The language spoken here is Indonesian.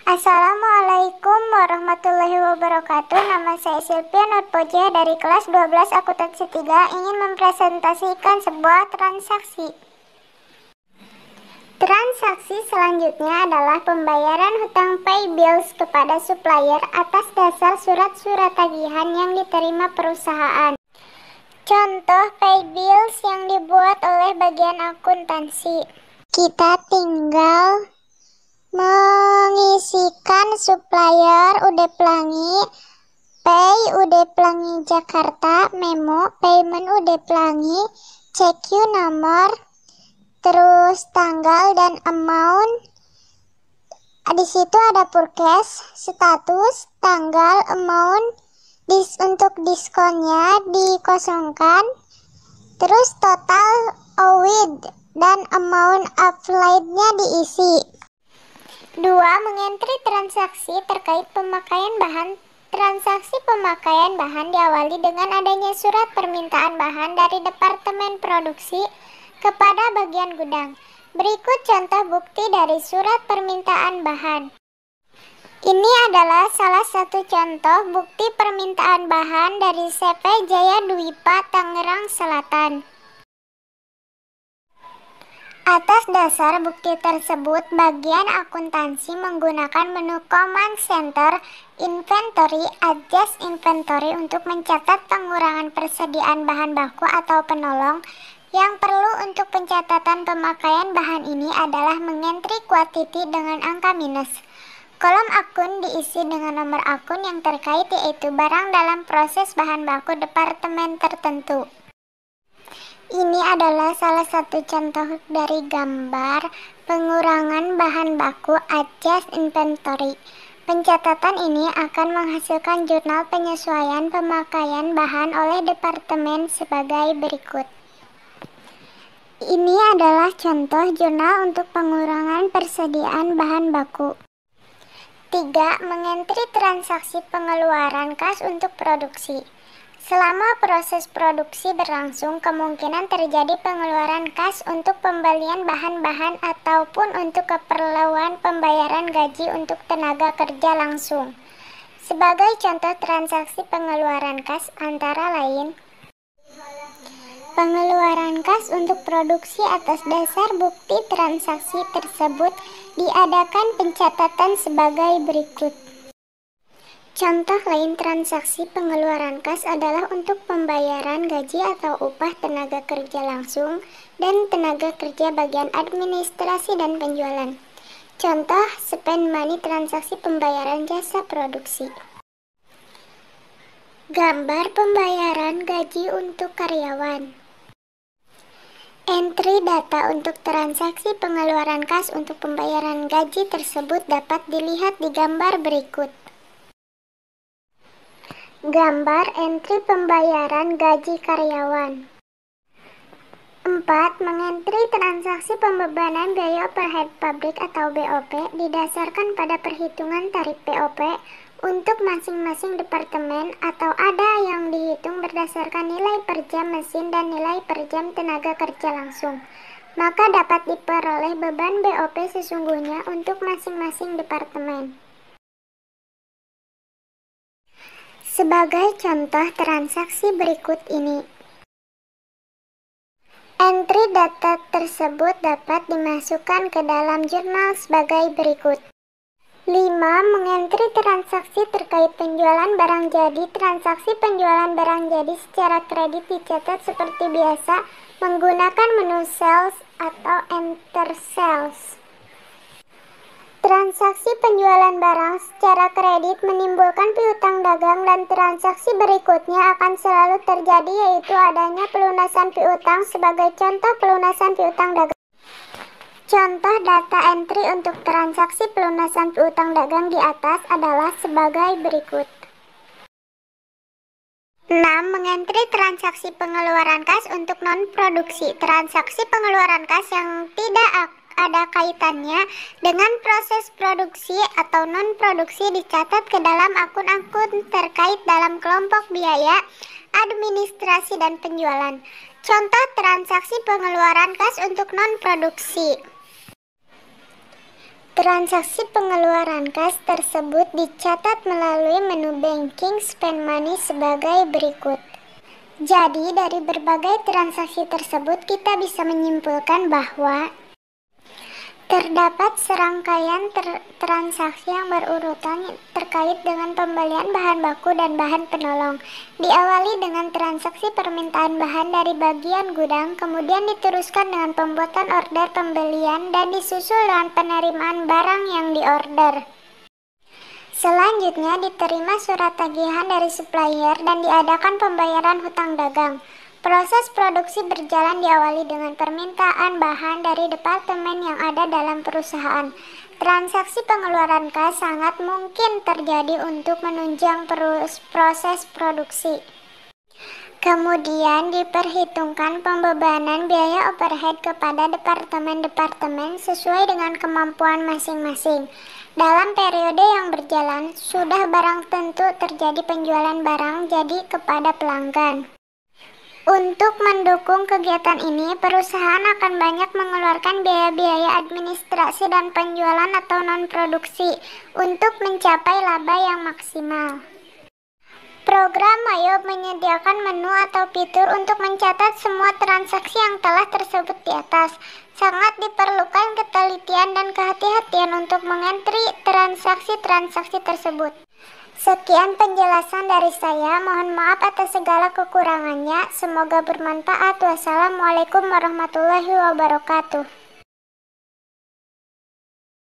Assalamualaikum warahmatullahi wabarakatuh. Nama saya Sylvia Nurpoja dari kelas 12 Akuntansi 3 ingin mempresentasikan sebuah transaksi. Transaksi selanjutnya adalah pembayaran hutang pay bills kepada supplier atas dasar surat-surat tagihan yang diterima perusahaan. Contoh pay bills yang dibuat oleh bagian akuntansi. Kita tinggal mengisikan supplier UD Pelangi, pay UD Pelangi Jakarta, memo, payment UD Pelangi, CQ nomor, terus tanggal dan amount. Di situ ada purchase, status, tanggal, amount, untuk diskonnya dikosongkan, terus total owed dan amount applied-nya diisi. 2. Mengentri transaksi terkait pemakaian bahan. Transaksi pemakaian bahan diawali dengan adanya surat permintaan bahan dari Departemen Produksi kepada bagian gudang. Berikut contoh bukti dari surat permintaan bahan. Ini adalah salah satu contoh bukti permintaan bahan dari CP Jaya Dwipa, Tangerang Selatan. Atas dasar bukti tersebut, bagian akuntansi menggunakan menu Command Center Inventory Adjust Inventory untuk mencatat pengurangan persediaan bahan baku atau penolong. Yang perlu untuk pencatatan pemakaian bahan ini adalah mengentri quantity dengan angka minus. Kolom akun diisi dengan nomor akun yang terkait, yaitu barang dalam proses bahan baku departemen tertentu. Ini adalah salah satu contoh dari gambar pengurangan bahan baku adjust inventory. Pencatatan ini akan menghasilkan jurnal penyesuaian pemakaian bahan oleh departemen sebagai berikut. Ini adalah contoh jurnal untuk pengurangan persediaan bahan baku. 3. Mengentri transaksi pengeluaran kas untuk produksi. Selama proses produksi berlangsung, kemungkinan terjadi pengeluaran kas untuk pembelian bahan-bahan ataupun untuk keperluan pembayaran gaji untuk tenaga kerja langsung. Sebagai contoh transaksi pengeluaran kas antara lain: pengeluaran kas untuk produksi atas dasar bukti transaksi tersebut diadakan pencatatan sebagai berikut. Contoh lain transaksi pengeluaran kas adalah untuk pembayaran gaji atau upah tenaga kerja langsung dan tenaga kerja bagian administrasi dan penjualan. Contoh spend money transaksi pembayaran jasa produksi. Gambar pembayaran gaji untuk karyawan. Entry data untuk transaksi pengeluaran kas untuk pembayaran gaji tersebut dapat dilihat di gambar berikut. Gambar entry pembayaran gaji karyawan. 4. Mengentri transaksi pembebanan biaya overhead pabrik atau BOP didasarkan pada perhitungan tarif BOP untuk masing-masing departemen, atau ada yang dihitung berdasarkan nilai per jam mesin dan nilai per jam tenaga kerja langsung. Maka dapat diperoleh beban BOP sesungguhnya untuk masing-masing departemen. Sebagai contoh transaksi berikut ini. Entry data tersebut dapat dimasukkan ke dalam jurnal sebagai berikut. 5. Mengentri transaksi terkait penjualan barang jadi. Transaksi penjualan barang jadi secara kredit dicatat seperti biasa menggunakan menu sales atau enter sales. Transaksi penjualan barang secara kredit menimbulkan piutang dagang dan transaksi berikutnya akan selalu terjadi, yaitu adanya pelunasan piutang. Sebagai contoh pelunasan piutang dagang. Contoh data entry untuk transaksi pelunasan piutang dagang di atas adalah sebagai berikut. 6. Mengentri transaksi pengeluaran kas untuk non-produksi. Transaksi pengeluaran kas yang tidak ada kaitannya dengan proses produksi atau non-produksi dicatat ke dalam akun-akun terkait dalam kelompok biaya, administrasi, dan penjualan. Contoh transaksi pengeluaran kas untuk non-produksi. Transaksi pengeluaran kas tersebut dicatat melalui menu banking spend money sebagai berikut. Jadi, dari berbagai transaksi tersebut kita bisa menyimpulkan bahwa terdapat serangkaian transaksi yang berurutan terkait dengan pembelian bahan baku dan bahan penolong. Diawali dengan transaksi permintaan bahan dari bagian gudang, kemudian diteruskan dengan pembuatan order pembelian, dan disusul dengan penerimaan barang yang diorder. Selanjutnya diterima surat tagihan dari supplier dan diadakan pembayaran hutang dagang. Proses produksi berjalan diawali dengan permintaan bahan dari departemen yang ada dalam perusahaan. Transaksi pengeluaran kas sangat mungkin terjadi untuk menunjang proses produksi. Kemudian diperhitungkan pembebanan biaya overhead kepada departemen-departemen sesuai dengan kemampuan masing-masing. Dalam periode yang berjalan, sudah barang tentu terjadi penjualan barang jadi kepada pelanggan. Untuk mendukung kegiatan ini, perusahaan akan banyak mengeluarkan biaya-biaya administrasi dan penjualan atau non-produksi untuk mencapai laba yang maksimal. Program Mayo menyediakan menu atau fitur untuk mencatat semua transaksi yang telah tersebut di atas. Sangat diperlukan ketelitian dan kehati-hatian untuk mengentri transaksi-transaksi tersebut. Sekian penjelasan dari saya, mohon maaf atas segala kekurangannya, semoga bermanfaat. Wassalamualaikum warahmatullahi wabarakatuh.